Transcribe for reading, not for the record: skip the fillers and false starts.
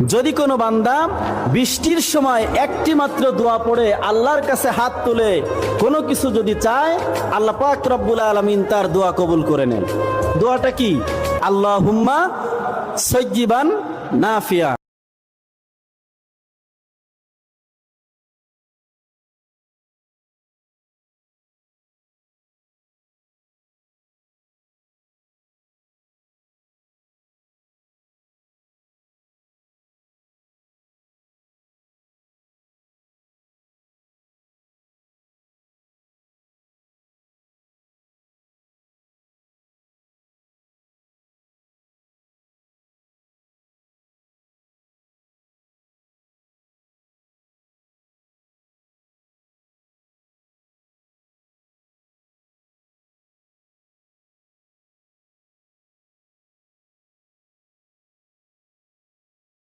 যদি কোনো বান্দা বৃষ্টির সময় একটি মাত্র দোয়া পড়ে আল্লাহর কাছে হাত তুলে কোনো কিছু যদি চায়, আল্লাহ পাক রব্বুল আলামিন তার দোয়া কবুল করে নেন। দোয়াটা কি? আল্লাহুম্মা সাজ্জিবান নাফিয়া।